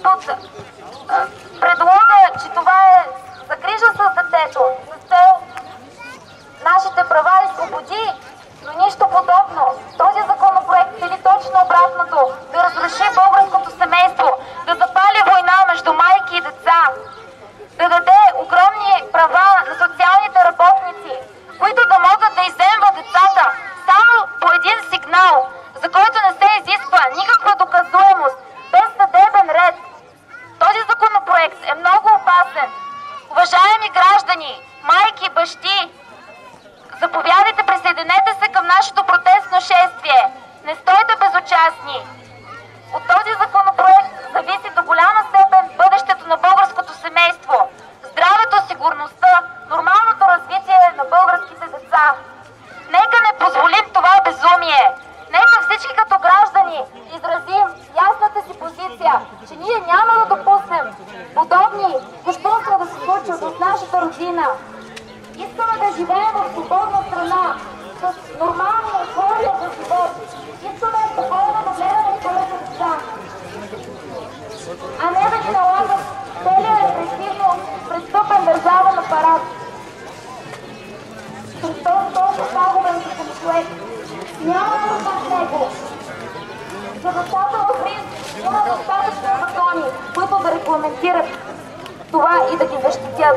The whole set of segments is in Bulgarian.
под предлога, че това е за грижа с детето, с цел нашите права и свободи, но нищо подобно. Този законопроект цели точно обратното, да разруши българското семейство, да запали война между майки и деца, да даде огромни права на социалните работници, които да могат да изземват децата само по един сигнал, за който не се изисква никаква доказуемост, без съдебен ред. Този законопроект е много опасен. Уважаеми граждани, майки, бащи, заповядайте, присъединете се към нашето протестно шествие. Не стойте безучастни. От този законопроект зависи до голяма степен бъдещето на българското семейство, здравето, сигурността, нормалното развитие на българските деца. Нека не позволим това безумие. Нека всички като граждани изразим ясната си позиция, че ние няма да допуснем подобни кощунства да се случват в нашата родина. Искаме да живеем в свободна страна, с нормални условия за живот. Искаме спокойно да гледаме своите деца, а не да ги налагат целият репресивно престъпен държавен апарат. През този пагубен законопроект няма нужда от него. За децата в риск има достатъчно закони, които да регламентират това и да ги защитят.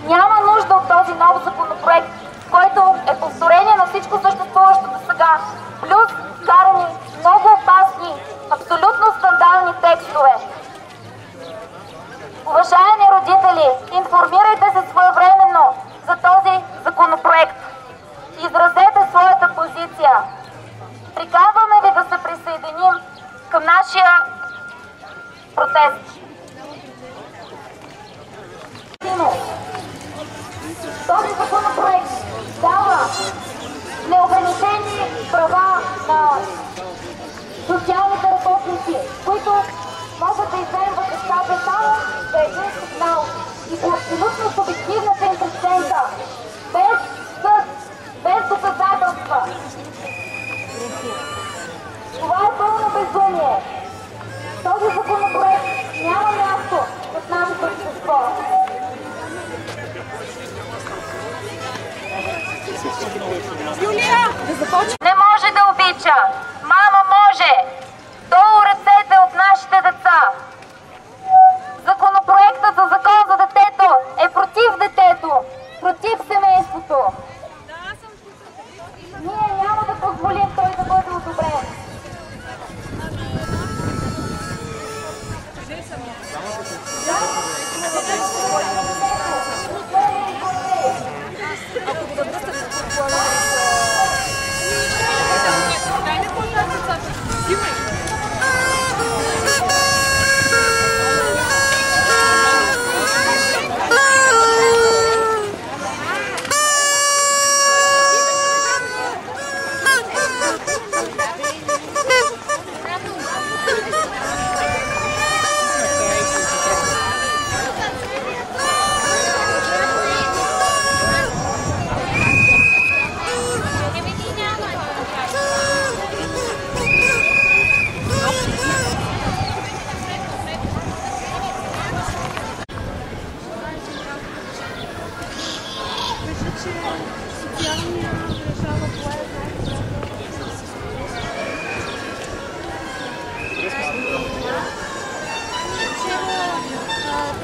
Няма нужда от този нов законопроект, който е повторение на всичко съществуващо до сега, плюс вкарани много опасни, абсолютно скандални текстове. Уважаеми родители, информирайте се своевременно за този законопроект. Изразете своята позиция. Приканваме ви да се присъединим към нашия протест. Този законопроект дава неограничени права на социалните работници, които могат да изземват децата само за един сигнал и по абсолютно субективната им преценка, без съд, без доказателства. Това е пълно безумие. Този законопроект няма място в нашето общество. Не може да обича. Мама може. Долу ръцете от нашите деца. Законопроектът за закон за детето е против детето, против семейството. Ние няма да позволим той да бъде одобрен.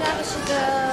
Трябваше да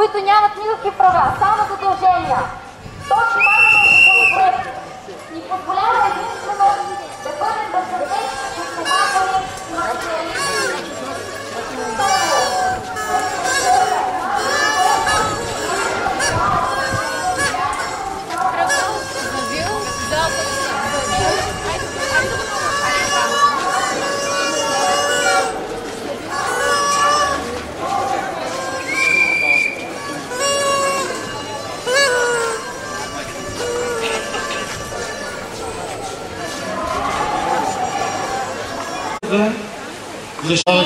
които нямат никакви права, само задължения. Този законопроект ни позволява единствено да бъдем безсърдечни, последователи на социализма.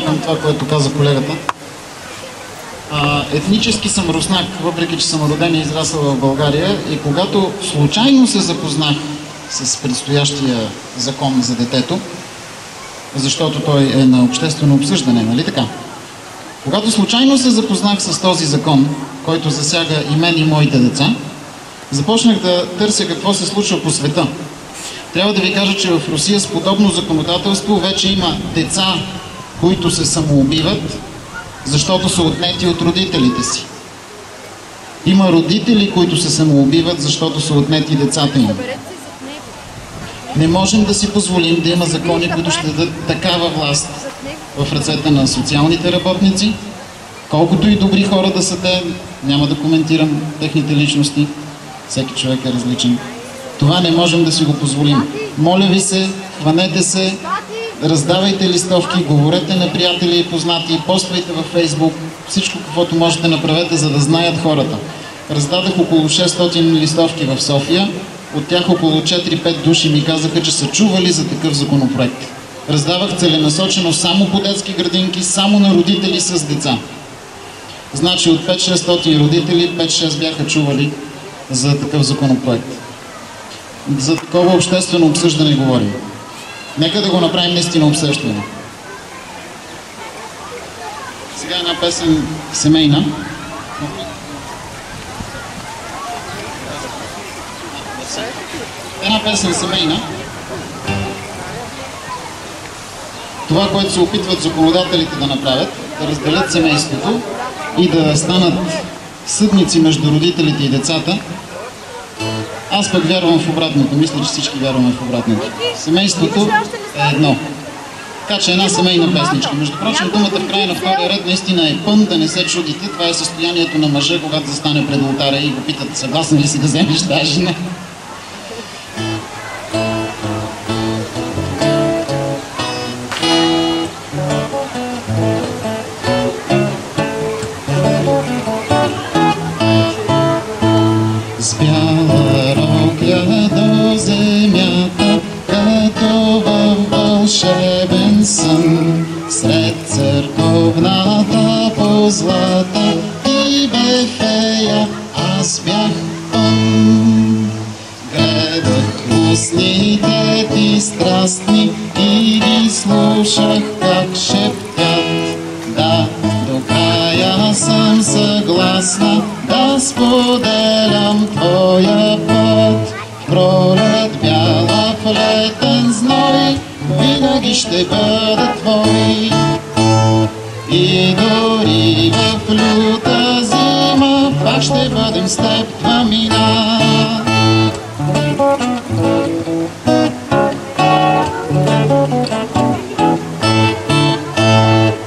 Към това, което каза колегата. Етнически съм руснак, въпреки че съм роден и израсъл в България, и когато случайно се запознах с предстоящия закон за детето, защото той е на обществено обсъждане, нали така? Когато случайно се запознах с този закон, който засяга и мен и моите деца, започнах да търся какво се случва по света. Трябва да ви кажа, че в Русия с подобно законодателство вече има деца, които се самоубиват, защото са отнети от родителите си. Има родители, които се самоубиват, защото са отнети децата им. Не можем да си позволим да има закони, които ще дадат такава власт в ръцете на социалните работници. Колкото и добри хора да са те, няма да коментирам техните личности, всеки човек е различен. Това не можем да си го позволим. Моля ви се, хванете се, раздавайте листовки, говорете на приятели и познати, поствайте във Фейсбук, всичко каквото можете направете, за да знаят хората. Раздадах около 600 листовки в София, от тях около 4-5 души ми казаха, че са чували за такъв законопроект. Раздавах целенасочено само по детски градинки, само на родители с деца. Значи от 5-600 родители, 5-6 бяха чували за такъв законопроект. За такова обществено обсъждане говорим. Нека да го направим наистина обсъждане. Сега една песен семейна. Една песен семейна. Това, което се опитват законодателите да направят, да разделят семейството и да станат съдници между родителите и децата, аз пък вярвам в обратното. Мисля, че всички вярваме в обратното. Семейството е едно. Така че една семейна песничка. Между прочим, думата в края на втория ред наистина е пън, да не се чудите. Това е състоянието на мъжа, когато застане пред олтаря и го питат, съгласен ли си да вземеш тази жена? С бяла рокля до земята, като във вълшебен сън, сред църковната позлата ти бе фея, аз бях пън. Гледах устните ти страстни и ги слушах как шептят. Да, до края съм съгласна да споделям твоя път. В пролет бяла, в летен зной, винаги ще бъда твой. И дори в люта зима, пак ще бъдем с теб два мина.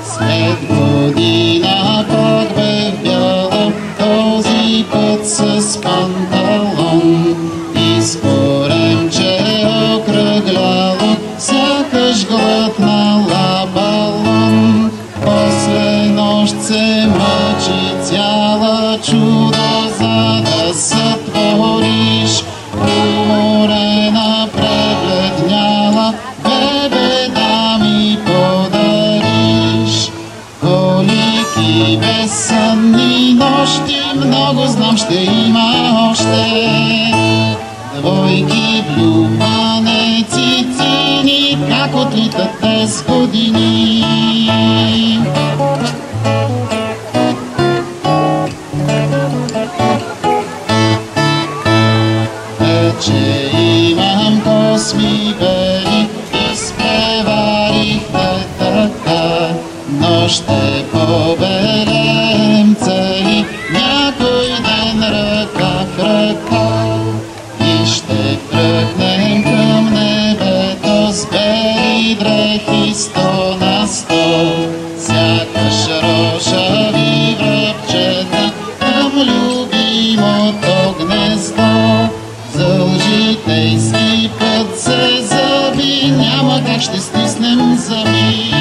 След година пак бе в бяло, този път с панталон. И с коремче окръгляло, сякаш глътнала балон. После нощ се мъчи цяла, чудо за да сътвориш. Уморена, пребледняла, бебе да ми подариш. Колики безсънни нощи, много знам ще има още. Двойки, блюманеци, цини, как отлитат те с години. Вече имам косми бели, изпреварихте така, но ще поберем цели. житейски път се заби, няма как ще стиснем зъби.